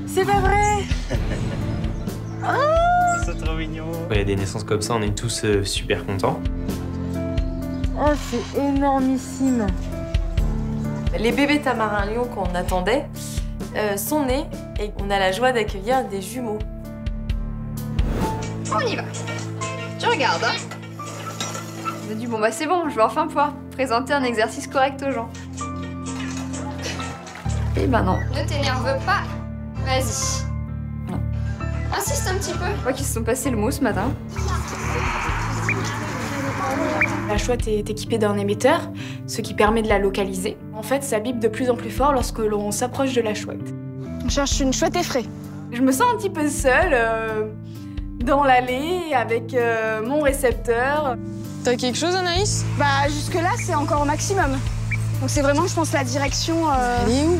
C'est pas vrai. C'est trop mignon. Quand il y a des naissances comme ça, on est tous super contents. Oh, c'est énormissime. Les bébés tamarins lions qu'on attendait sont nés et on a la joie d'accueillir des jumeaux. On y va. Tu regardes, hein. Je me dis, bon bah c'est bon, je vais enfin pouvoir présenter un exercice correct aux gens. Et ben non. Ne t'énerve pas. Vas-y. Non. Insiste un petit peu. Je crois qu'ils se sont passés le mot ce matin. La chouette est équipée d'un émetteur, ce qui permet de la localiser. En fait, ça bip de plus en plus fort lorsque l'on s'approche de la chouette. On cherche une chouette effraie. Je me sens un petit peu seule dans l'allée avec mon récepteur. T'as quelque chose, Anaïs? Bah, jusque-là, c'est encore au maximum. Donc c'est vraiment, je pense, la direction... Elle est où?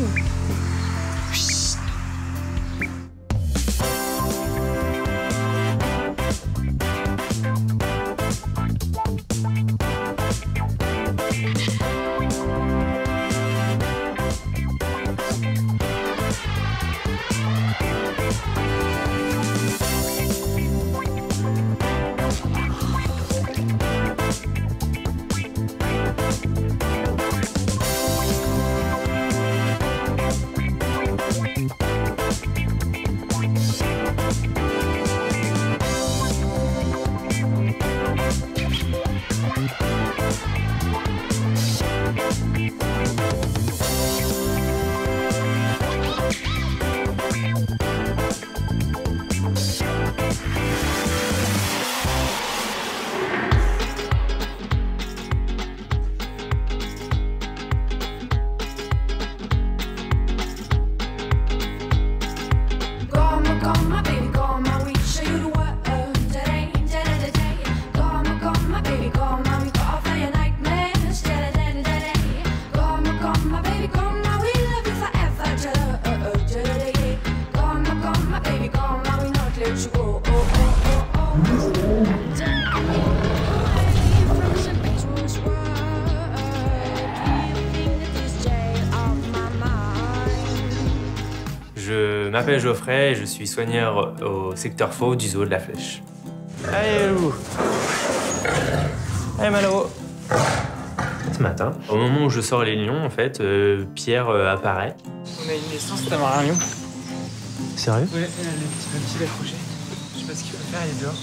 Je m'appelle Geoffrey et je suis soigneur au secteur faux du zoo de la Flèche. Allez, où? Allez, Malo. Ce matin, au moment où je sors les lions, en fait, Pierre apparaît. On a une naissance tamarin lion. Sérieux? Ouais, le petit accroché. Je sais pas ce qu'il va faire, il est dehors.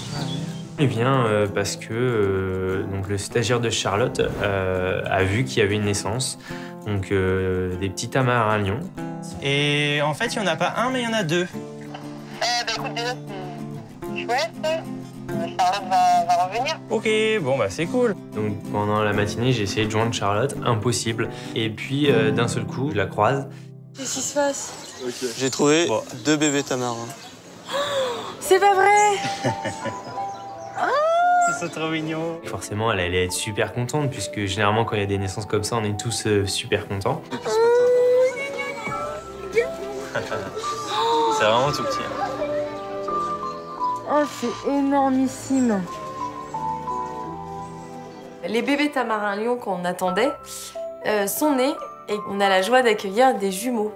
Il vient parce que donc le stagiaire de Charlotte a vu qu'il y avait une naissance, donc des petits tamarins lions. Et en fait, il n'y en a pas un, mais il y en a deux. Bah écoute, déjà, c'est chouette. Charlotte va revenir. Ok, bon bah c'est cool. Donc pendant la matinée, j'ai essayé de joindre Charlotte, impossible. Et puis d'un seul coup, je la croise. Qu'est-ce qui se passe? J'ai trouvé 2 bébés tamarins. C'est pas vrai. Ils sont trop mignons. Et forcément, elle allait être super contente, puisque généralement, quand il y a des naissances comme ça, on est tous super contents. C'est vraiment tout petit. Oh, c'est énormissime. Les bébés tamarins lions qu'on attendait sont nés et on a la joie d'accueillir des jumeaux.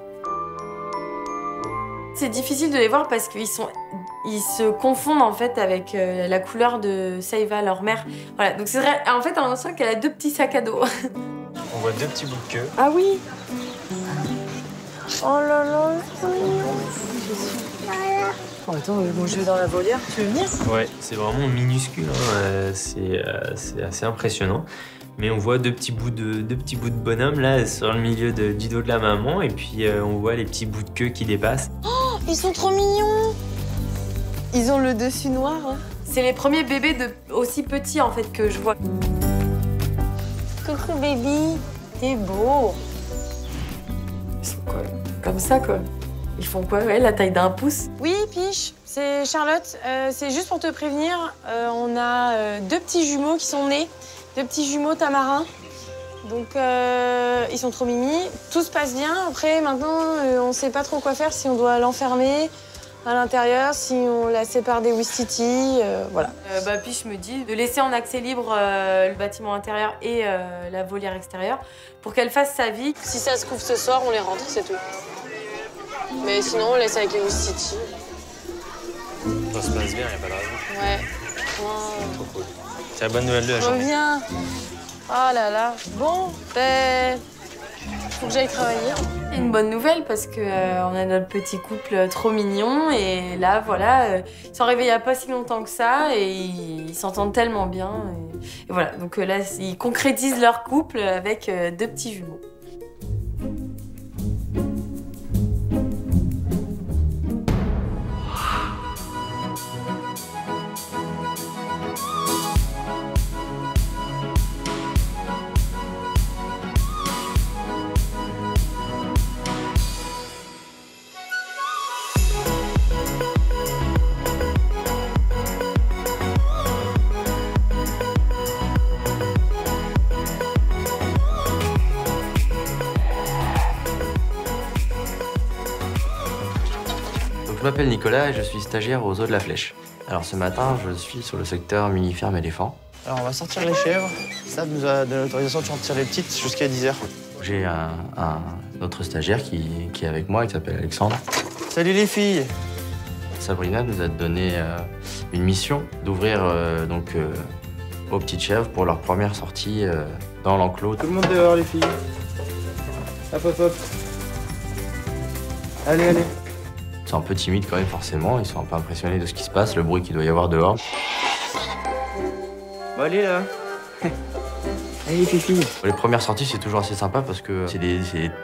C'est difficile de les voir parce qu'ils se confondent en fait avec la couleur de Saiva, leur mère. Voilà, donc c'est vrai, en fait on a l'impression qu'elle a 2 petits sacs à dos. On voit 2 petits bouts de queue. Ah oui. Oh là là, c'est mignon. Oh, attends, bon, je vais dans la volière, tu veux venir? Ouais, c'est vraiment minuscule, hein. C'est assez impressionnant. Mais on voit deux petits bouts de bonhomme là sur le milieu du dos de la maman, et puis on voit les petits bouts de queue qui dépassent. Oh, ils sont trop mignons. Ils ont le dessus noir. Hein. C'est les premiers bébés aussi petits en fait que je vois. Coucou baby, t'es beau. Ils sont quoi? Comme ça quoi. Ils font quoi? Ouais, la taille d'un pouce. Oui, Piche, c'est Charlotte. C'est juste pour te prévenir, on a 2 petits jumeaux qui sont nés. 2 petits jumeaux tamarins. Donc, ils sont trop mimi. Tout se passe bien. Après, maintenant, on ne sait pas trop quoi faire, si on doit l'enfermer à l'intérieur, si on la sépare des Ouistiti, voilà. Piche me dit de laisser en accès libre le bâtiment intérieur et la volière extérieure pour qu'elle fasse sa vie. Si ça se couvre ce soir, on les rentre, c'est tout. Mais sinon, on laisse avec les City. Ça se passe bien, y a pas de raison. Ouais. Trop cool. C'est la bonne nouvelle de la journée. Reviens. Oh là là. Bon, ben... faut que j'aille travailler. Une bonne nouvelle parce que on a notre petit couple trop mignon et là voilà, ils sont arrivés il y a pas si longtemps que ça et ils s'entendent tellement bien et voilà, donc là ils concrétisent leur couple avec 2 petits jumeaux. Je m'appelle Nicolas et je suis stagiaire au zoo de la Flèche. Alors ce matin, je suis sur le secteur mini-ferme éléphant. Alors on va sortir les chèvres. Ça nous a donné l'autorisation de sortir les petites jusqu'à 10h. J'ai un autre stagiaire qui est avec moi, qui s'appelle Alexandre. Salut les filles. Sabrina nous a donné une mission d'ouvrir aux petites chèvres pour leur première sortie dans l'enclos. Tout le monde dehors les filles. Hop hop hop. Allez, allez. Ils sont un peu timides quand même forcément, ils sont un peu impressionnés de ce qui se passe, le bruit qu'il doit y avoir dehors. Bon allez là. Allez Fifi. Les premières sorties c'est toujours assez sympa parce que c'est des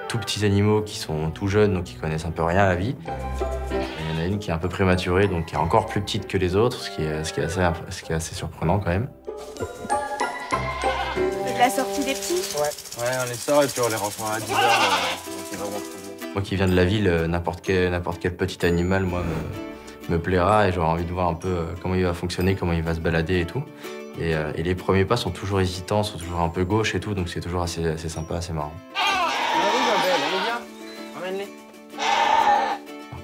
tout petits animaux qui sont tout jeunes donc qui connaissent un peu rien à la vie. Il y en a une qui est un peu prématurée donc qui est encore plus petite que les autres, ce qui est assez surprenant quand même. C'est la sortie des petits? Ouais, on les sort et puis on les reprend à 10h. Donc c'est vraiment trop bien. Moi qui viens de la ville, n'importe quel petit animal, moi, me plaira et j'aurai envie de voir un peu comment il va fonctionner, comment il va se balader et tout. Et les premiers pas sont toujours hésitants, sont toujours un peu gauches et tout, donc c'est toujours assez sympa, assez marrant. Allez, ma belle, allez, viens. Emmène-les.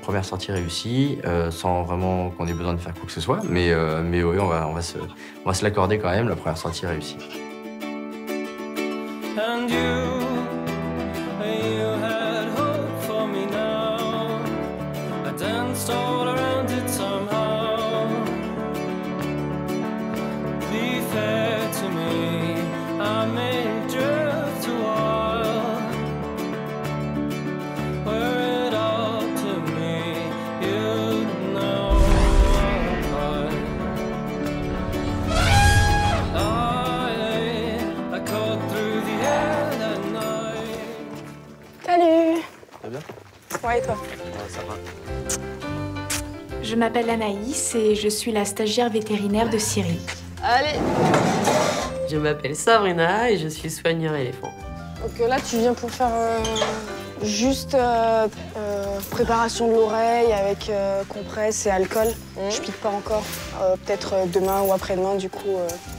Première sortie réussie, sans vraiment qu'on ait besoin de faire quoi que ce soit, mais oui, on va se l'accorder quand même, la première sortie réussie. All around it somehow. Be fair to me, I may drift a while. Were it all to me, you'd know I caught through the air that night. Salut. Ça va bien? Ouais, et toi? Ouais, ça va. Je m'appelle Anaïs et je suis la stagiaire vétérinaire de Syrie. Allez. Je m'appelle Sabrina et je suis soigneur éléphant. Donc là, tu viens pour faire... Juste préparation de l'oreille avec compresse et alcool. Je pique pas encore. Peut-être demain ou après-demain, du coup,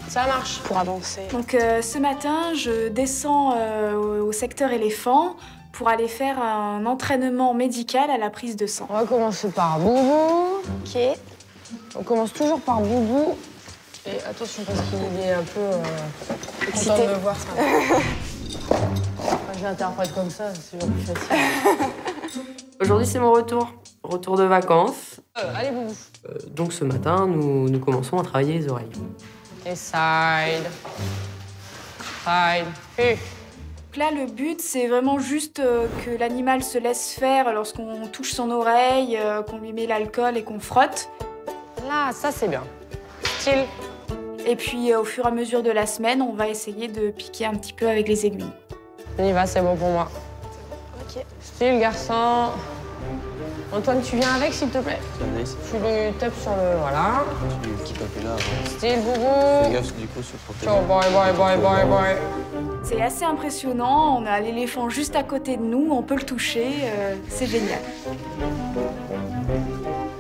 Ça marche. pour avancer. Donc ce matin, je descends au secteur éléphant pour aller faire un entraînement médical à la prise de sang. On va commencer par Boubou. Ok. On commence toujours par Boubou. Et attention parce qu'il est un peu content de me voir. Ça. Je l'interprète comme ça, c'est toujours plus facile. Aujourd'hui c'est mon retour de vacances. Allez Boubou. Donc ce matin, nous commençons à travailler les oreilles. Et side. Side. Hey. Donc là, le but, c'est vraiment juste que l'animal se laisse faire lorsqu'on touche son oreille, qu'on lui met l'alcool et qu'on frotte. Là, ça c'est bien. Style. Et puis, au fur et à mesure de la semaine, on va essayer de piquer un petit peu avec les aiguilles. On y va, c'est bon pour moi. Ok. Style, garçon. Antoine, tu viens avec, s'il te plaît. C'est nice. Tu lui tapes sur le... Voilà. Tu lui quittes un peu là. Style, Boubou. Fais gaffe, du coup, sur le Ciao, bye. C'est assez impressionnant. On a l'éléphant juste à côté de nous, on peut le toucher. C'est génial.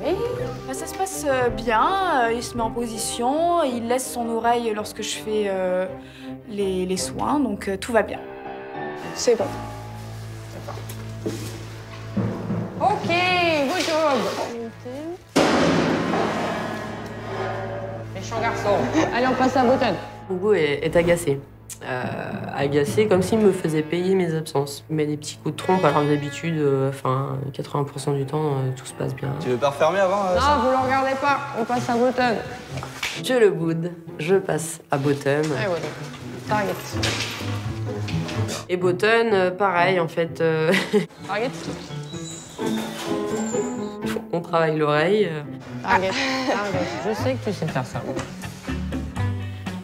Oui. Ça se passe bien. Il se met en position. Il laisse son oreille lorsque je fais les soins. Donc, tout va bien. C'est bon. Ok, good job. Méchant garçon. Allez, on passe à Button. Boubou est agacé. agacé, comme s'il me faisait payer mes absences. Il met des petits coups de trompe, alors d'habitude, 80% du temps, tout se passe bien. Tu veux pas refermer avant Non, vous le regardez pas, on passe à Bottom. Je le boude, je passe à Bottom. Ouais, ouais, Target. Et Bottom, pareil, en fait. Target. On travaille l'oreille. Target. Target. Je sais que tu sais faire ça.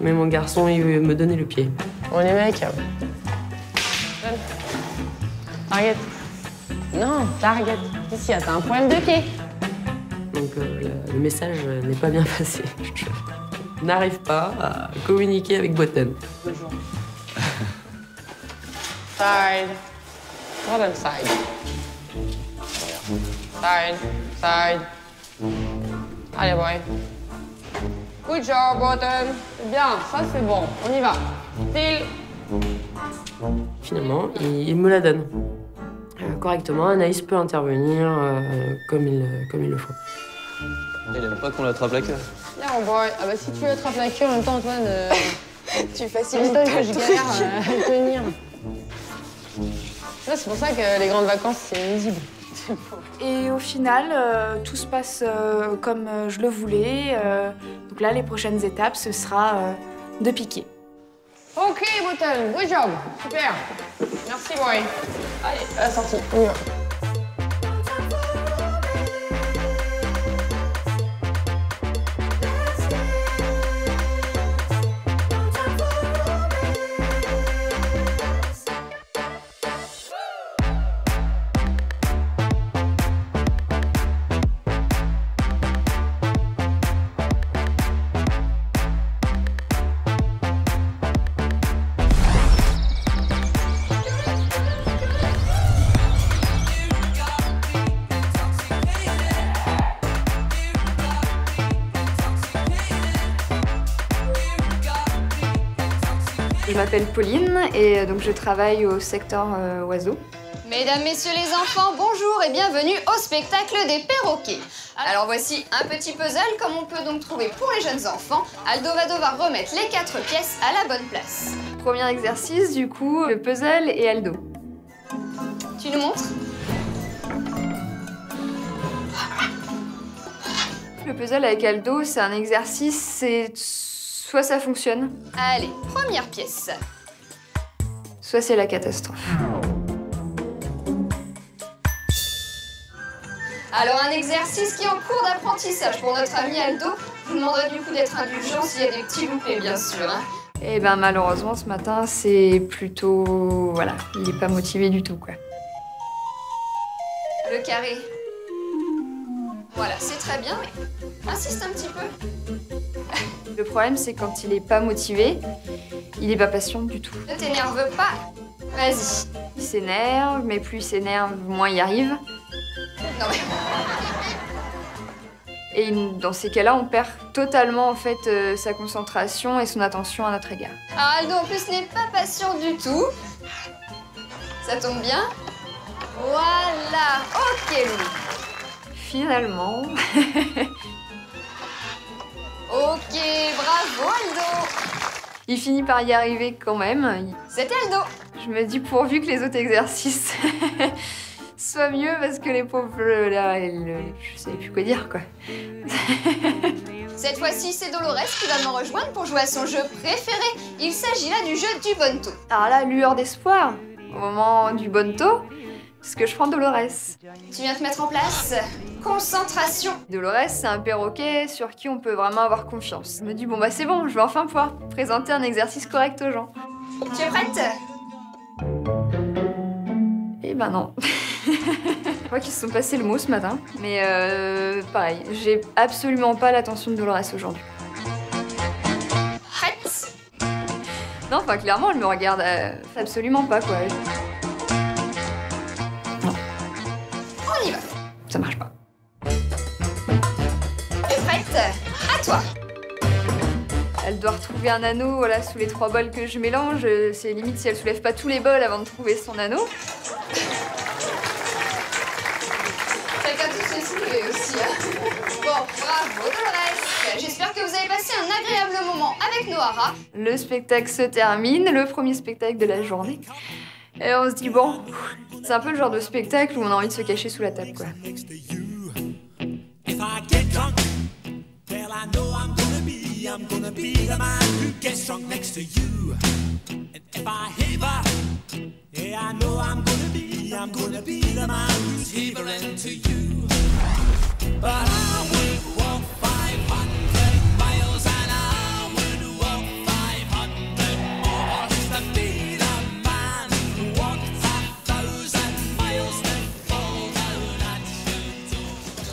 Mais mon garçon, il veut me donner le pied. Bon, les mecs. Target. Non, target. Ici, t'as un problème de pied. Donc le message n'est pas bien passé. Je n'arrive pas à communiquer avec Bottom. Side. Bottom side. Side. Side. Allez, boy. Good job, Bottom. C'est bien, ça c'est bon. On y va. Still. Finalement, il me la donne. Correctement, Anaïs peut intervenir comme il le faut. Il aime pas qu'on l'attrape la queue. Non, boy. Ah bah si tu attrapes la queue en même temps, Antoine, Tu facilites que je galère à le tenir. Là, c'est pour ça que les grandes vacances, c'est nuisible. Et au final, tout se passe comme je le voulais. Donc là, les prochaines étapes, ce sera de piquer. Ok, Bottom, good job. Super. Merci, boy. Allez, à la sortie, on y va. Je m'appelle Pauline et donc je travaille au secteur oiseaux. Mesdames, messieurs les enfants, bonjour et bienvenue au spectacle des perroquets. Alors voici un petit puzzle comme on peut donc trouver pour les jeunes enfants. Aldo va devoir remettre les 4 pièces à la bonne place. Premier exercice, du coup, le puzzle et Aldo. Tu nous montres? Le puzzle avec Aldo, c'est un exercice, c'est soit ça fonctionne. Allez, première pièce. Soit c'est la catastrophe. Alors un exercice qui est en cours d'apprentissage pour notre ami Aldo. Je vous demanderai du coup d'être indulgent s'il y a des petits loupés, bien sûr. Hein. Et ben malheureusement, ce matin, c'est plutôt... Voilà, il est pas motivé du tout, quoi. Le carré. Voilà, c'est très bien, mais insiste un petit peu. Le problème, c'est quand il est pas motivé, il est pas patient du tout. Ne t'énerve pas. Vas-y. Il s'énerve, mais plus il s'énerve, moins il arrive. Non mais... Et dans ces cas-là, on perd totalement en fait sa concentration et son attention à notre égard. Alors Aldo en plus n'est pas patient du tout. Ça tombe bien. Voilà. Ok Louis. Finalement. Ok, bravo Aldo. Il finit par y arriver quand même. C'était Aldo. Je me dis pourvu que les autres exercices soient mieux parce que les pauvres là, je savais plus quoi dire quoi. Cette fois-ci, c'est Dolores qui va me rejoindre pour jouer à son jeu préféré. Il s'agit là du jeu du bonneto. Alors là, lueur d'espoir. Au moment du bonneto, parce que je prends Dolores. Tu viens te mettre en place. Concentration. Dolores, c'est un perroquet sur qui on peut vraiment avoir confiance. Je me dis, bon bah c'est bon, je vais enfin pouvoir présenter un exercice correct aux gens. Tu es prête? Eh ben non. Je crois qu'ils se sont passés le mot ce matin. Mais pareil, j'ai absolument pas l'attention de Dolores aujourd'hui. Prête? Non, enfin clairement, elle me regarde absolument pas quoi. Non. On y va. Ça marche pas. Tu es prête? À toi. Elle doit retrouver un anneau voilà, sous les 3 bols que je mélange. C'est limite si elle soulève pas tous les bols avant de trouver son anneau. Chacun tous les soulever aussi. Bon, bravo Dolores. J'espère que vous avez passé un agréable moment avec Nohara. Le spectacle se termine, le premier spectacle de la journée. Et on se dit, bon, c'est un peu le genre de spectacle où on a envie de se cacher sous la table, quoi.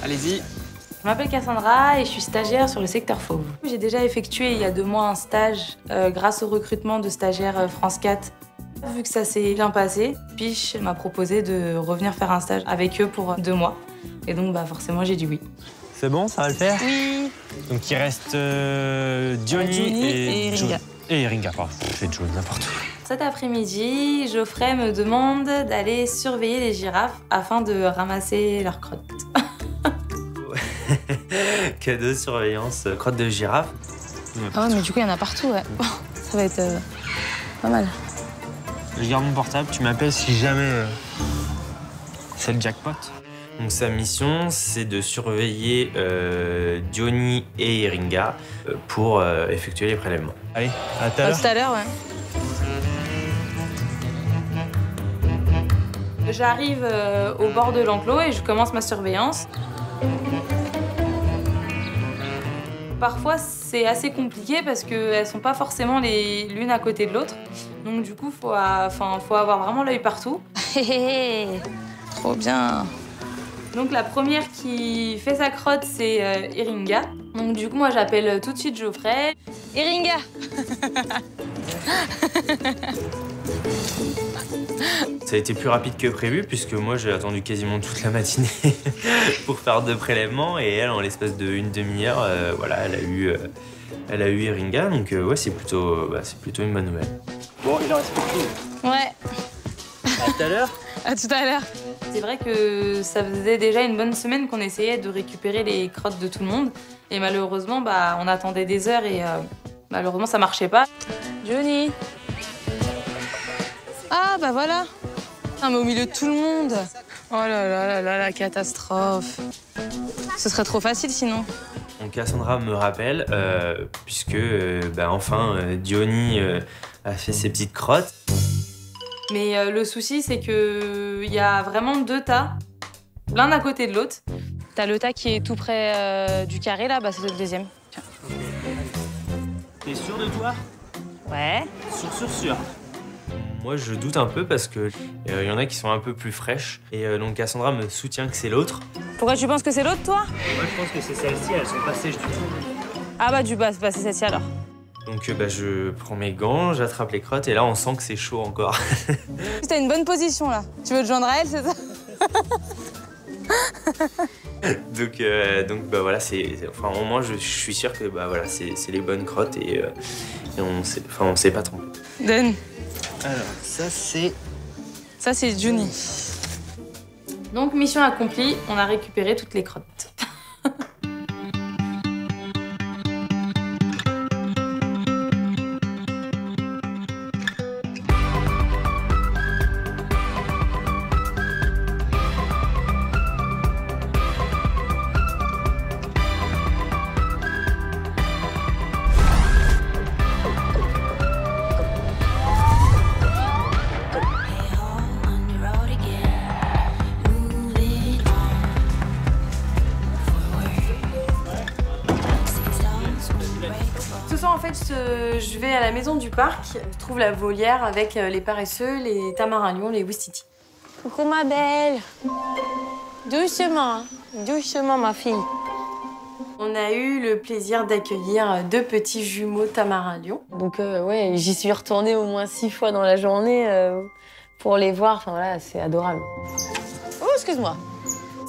Allez-y. Je m'appelle Cassandra et je suis stagiaire sur le secteur Fauve. J'ai déjà effectué il y a 2 mois un stage grâce au recrutement de stagiaires France 4. Vu que ça s'est bien passé, Piche m'a proposé de revenir faire un stage avec eux pour 2 mois. Et donc forcément j'ai dit oui. C'est bon, ça va le faire? Oui. Donc il reste Johnny et Iringa. Et Iringa, pardon. C'est Johnny, n'importe où. Cet après-midi, Geoffrey me demande d'aller surveiller les girafes afin de ramasser leurs crottes. Cadeau de surveillance, crotte de girafe. Ah ouais, mais du coup, il y en a partout, ouais. Ça va être pas mal. Je garde mon portable, tu m'appelles si jamais c'est le jackpot. Donc sa mission, c'est de surveiller Johnny et Iringa pour effectuer les prélèvements. Allez, à tout à l'heure. Tout à l'heure, ouais. J'arrive au bord de l'enclos et je commence ma surveillance. Parfois, c'est assez compliqué parce qu'elles sont pas forcément l'une à côté de l'autre. Donc du coup, faut avoir vraiment l'œil partout. Trop bien. Donc la première qui fait sa crotte, c'est Iringa. Donc du coup, moi, j'appelle tout de suite Geoffrey. Iringa. Ça a été plus rapide que prévu puisque moi j'ai attendu quasiment toute la matinée pour faire 2 prélèvements et elle, en l'espace d'une demi-heure, voilà, elle a eu Iringa. Donc ouais, c'est plutôt une bonne nouvelle. Bon, il en reste plus. Ouais. À tout à l'heure. À tout à l'heure. C'est vrai que ça faisait déjà une bonne semaine qu'on essayait de récupérer les crottes de tout le monde. Et malheureusement, on attendait des heures et malheureusement, ça marchait pas. Johnny. Ah, bah voilà. Ah, mais au milieu de tout le monde. Oh là là là là, la catastrophe. Ce serait trop facile sinon. Donc Cassandra me rappelle, puisque enfin Johnny a fait ses petites crottes. Mais le souci, c'est qu'il y a vraiment 2 tas, l'un à côté de l'autre. T'as le tas qui est tout près du carré là, c'est le deuxième. Tiens. T'es sûr de toi? Ouais. Sûr. Moi, je doute un peu parce que y en a qui sont un peu plus fraîches. Et donc Cassandra me soutient que c'est l'autre. Pourquoi tu penses que c'est l'autre, toi? Moi, je pense que c'est celle-ci, elles sont pas sèches du tout. Ah bah c'est celle-ci alors. Donc je prends mes gants, j'attrape les crottes et là on sent que c'est chaud encore. T'as une bonne position là. Tu veux te joindre à elle, c'est ça? donc voilà, au moins je suis sûr que voilà, c'est les bonnes crottes et on sait pas tromper. Donne. Alors, ça c'est Johnny. Donc mission accomplie, on a récupéré toutes les crottes. En fait, je vais à la maison du parc, je trouve la volière avec les paresseux, les tamarins lions, les ouistiti. Coucou ma belle. Doucement, doucement ma fille. On a eu le plaisir d'accueillir 2 petits jumeaux tamarins lions. Donc ouais, j'y suis retournée au moins 6 fois dans la journée pour les voir. Enfin voilà, c'est adorable. Oh, excuse-moi.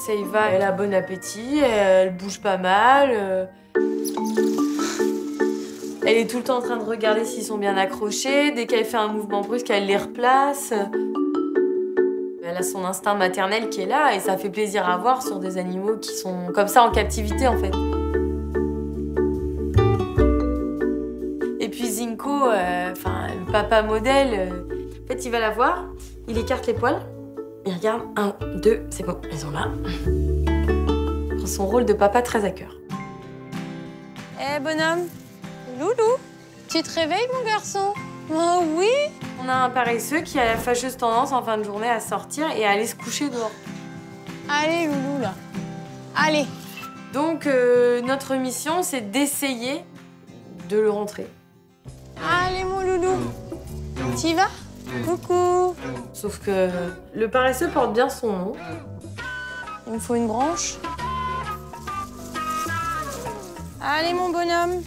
Seiva, elle a bon appétit, elle bouge pas mal. Elle est tout le temps en train de regarder s'ils sont bien accrochés. Dès qu'elle fait un mouvement brusque, elle les replace. Elle a son instinct maternel qui est là et ça fait plaisir à voir sur des animaux qui sont comme ça en captivité en fait. Et puis Zinko, le papa modèle, en fait il va la voir, il écarte les poils, il regarde, 1, 2, c'est bon, elles sont là. Il prend son rôle de papa très à cœur. Eh bonhomme, loulou, tu te réveilles mon garçon? Oh oui. On a un paresseux qui a la fâcheuse tendance en fin de journée à sortir et à aller se coucher dehors. Allez loulou là, allez. Donc notre mission c'est d'essayer de le rentrer. Allez mon loulou, t'y vas? Coucou. Sauf que le paresseux porte bien son nom. Il me faut une branche. Allez mon bonhomme.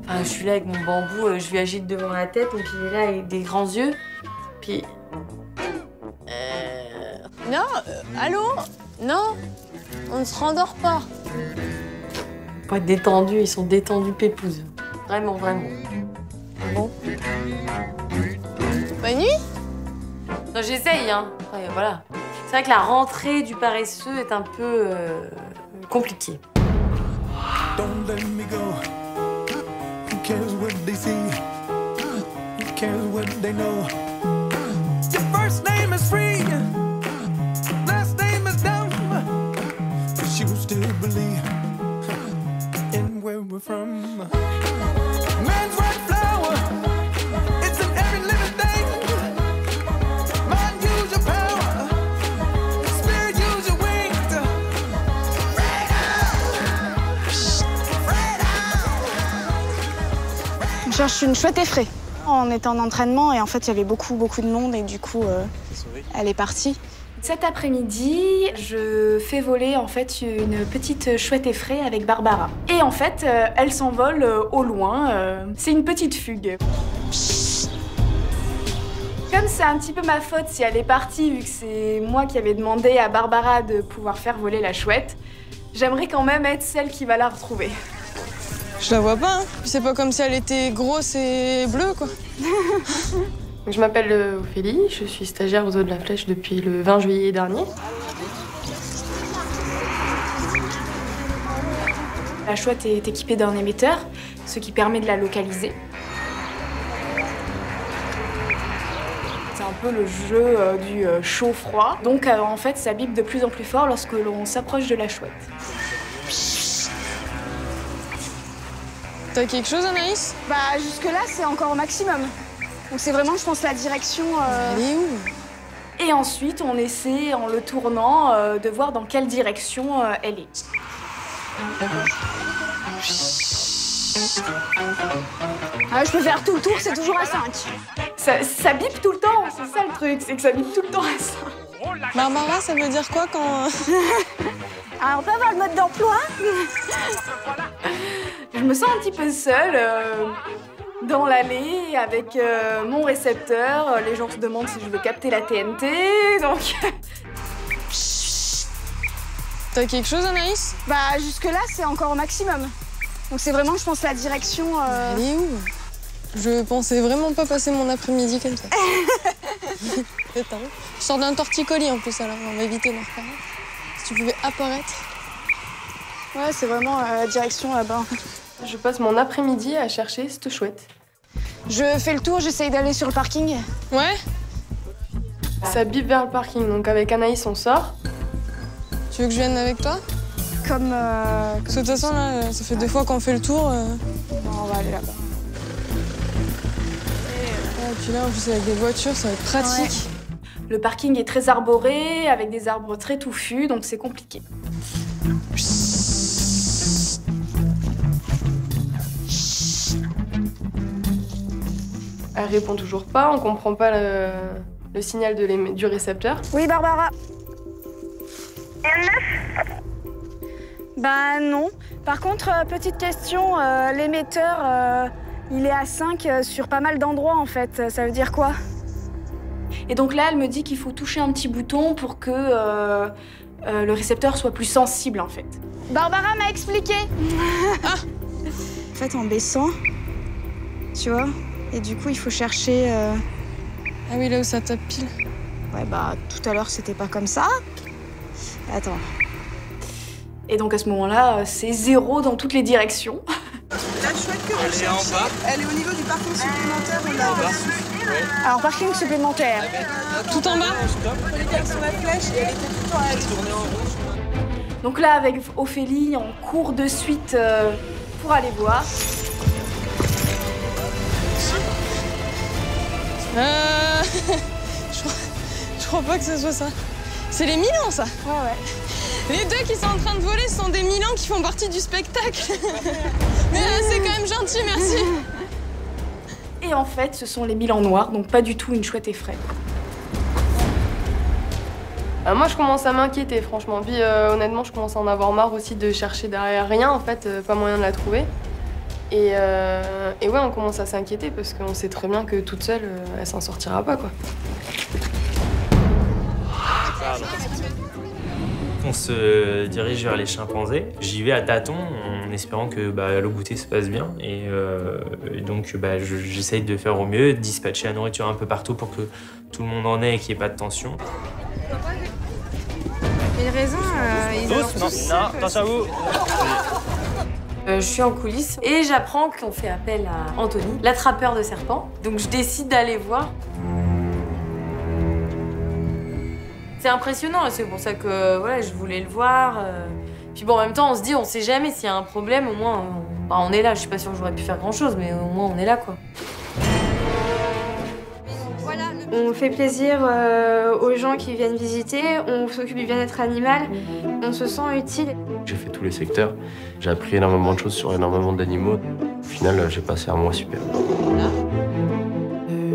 Enfin, je suis là avec mon bambou, je lui agite devant la tête, donc il est là avec des grands yeux. Puis... Non, allô? Non, on ne se rendort pas. Faut être détendu, ils sont détendus pépouses. Vraiment, vraiment. Bon. Bonne nuit. Non, j'essaye, hein. Ouais, voilà. C'est vrai que la rentrée du paresseux est un peu compliquée. Don't let me go. Who cares what they see? Who cares what they know? Your first name is free, last name is dumb, but you still believe in where we're from. Man's right flower, it's in every living thing. Mind, use your power, spirit, use your wings. On cherche une chouette effraie. On était en entraînement et en fait il y avait beaucoup de monde et du coup elle est partie. Cet après-midi, je fais voler en fait une petite chouette effraie avec Barbara. Et en fait, elle s'envole au loin. C'est une petite fugue. Comme c'est un petit peu ma faute si elle est partie, vu que c'est moi qui avais demandé à Barbara de pouvoir faire voler la chouette, j'aimerais quand même être celle qui va la retrouver. Je la vois pas, hein. C'est pas comme si elle était grosse et bleue, quoi. Je m'appelle Ophélie, je suis stagiaire au Zoo de la Flèche depuis le 20 juillet dernier. La chouette est équipée d'un émetteur, ce qui permet de la localiser. C'est un peu le jeu du chaud-froid. Donc en fait, ça bip de plus en plus fort lorsque l'on s'approche de la chouette. T'as quelque chose, Anaïs? Bah jusque-là, c'est encore au maximum. Donc c'est vraiment, je pense, la direction... Elle est où? Et ensuite, on essaie, en le tournant, de voir dans quelle direction elle est. Ah, je peux faire tout le tour, c'est toujours à 5. Ça bip tout le temps, c'est ça le truc, c'est que ça bip tout le temps à 5. Barbara, ça veut dire quoi quand... Alors, on peut avoir le mode d'emploi? Je me sens un petit peu seule dans l'allée avec mon récepteur. Les gens se demandent si je veux capter la TNT, donc... T'as quelque chose, Anaïs? Bah jusque-là, c'est encore au maximum. Donc c'est vraiment, je pense, la direction... Elle est où? Je pensais vraiment pas passer mon après-midi comme ça. Attends, je sors d'un torticolis en plus, alors on va éviter d'en reparler. Si tu pouvais apparaître. Ouais, c'est vraiment la direction là-bas. Je passe mon après-midi à chercher cette chouette. Je fais le tour, j'essaye d'aller sur le parking. Ouais? Ça bip vers le parking, donc avec Anaïs, on sort. Tu veux que je vienne avec toi? Comme... Parce que de toute façon, là, ça fait 2 fois qu'on fait le tour. Non, on va aller là-bas. Et puis là, en plus, avec des voitures, ça va être pratique. Ouais. Le parking est très arboré, avec des arbres très touffus, donc c'est compliqué. Elle répond toujours pas, on comprend pas le signal du récepteur. Oui, Barbara. Bah non. Par contre, petite question, l'émetteur, il est à 5 sur pas mal d'endroits en fait. Ça veut dire quoi? Et donc là, elle me dit qu'il faut toucher un petit bouton pour que le récepteur soit plus sensible en fait. Barbara m'a expliqué. Ah. En fait, en baissant, tu vois, et du coup, il faut chercher... Ah oui, là où ça tape pile. Ouais, bah, tout à l'heure, c'était pas comme ça. Attends. Et donc à ce moment-là, c'est 0 dans toutes les directions. La chouette que vous cherchez, elle est au niveau du parking supplémentaire, on l'a reçue. Alors, parking supplémentaire. Tout en bas. Cliquez sur la flèche et elle était tout en haut. Donc là, avec Ophélie, on court de suite pour aller voir. Je crois pas que ce soit ça. C'est les Milans, ça. Ouais. Les deux qui sont en train de voler sont des Milans qui font partie du spectacle. Mais c'est quand même gentil, merci. Et en fait, ce sont les Milans noirs, donc pas du tout une chouette effraie. Moi, je commence à m'inquiéter, franchement. Puis honnêtement, je commence à en avoir marre aussi de chercher derrière rien, en fait, pas moyen de la trouver. Et ouais, on commence à s'inquiéter parce qu'on sait très bien que toute seule, elle s'en sortira pas, quoi. On se dirige vers les chimpanzés. J'y vais à tâtons en espérant que le goûter se passe bien. Et donc j'essaye de faire au mieux, de dispatcher la nourriture un peu partout pour que tout le monde en ait et qu'il n'y ait pas de tension. Les raisins, ils ont tous... Non, attention à vous. Je suis en coulisses et j'apprends qu'on fait appel à Anthony, l'attrapeur de serpents. Donc je décide d'aller voir. C'est impressionnant et c'est pour ça que voilà, je voulais le voir. Puis bon, en même temps, on se dit, on sait jamais s'il y a un problème, au moins on est là. Je suis pas sûre que j'aurais pu faire grand chose, mais au moins on est là, quoi. On fait plaisir aux gens qui viennent visiter, on s'occupe du bien-être animal, on se sent utile. J'ai fait tous les secteurs, j'ai appris énormément de choses sur énormément d'animaux. Au final, j'ai passé un mois super.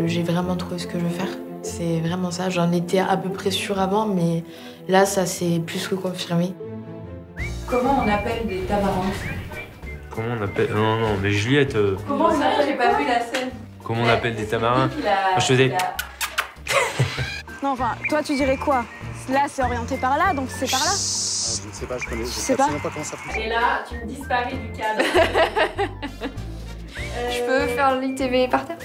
J'ai vraiment trouvé ce que je veux faire. C'est vraiment ça. J'en étais à peu près sûre avant, mais là, ça s'est plus que confirmé. Comment on appelle des tamarins? Comment on appelle... Non, mais Juliette... Comment ça? J'ai pas vu la scène. Comment on appelle des tamarins? Je faisais... Non, enfin, toi, tu dirais quoi? Là, c'est orienté par là, donc c'est par là. Je ne sais pas, je sais pas comment ça fonctionne. Et là, tu me disparais du cadre. Je peux faire l'ITV par terre?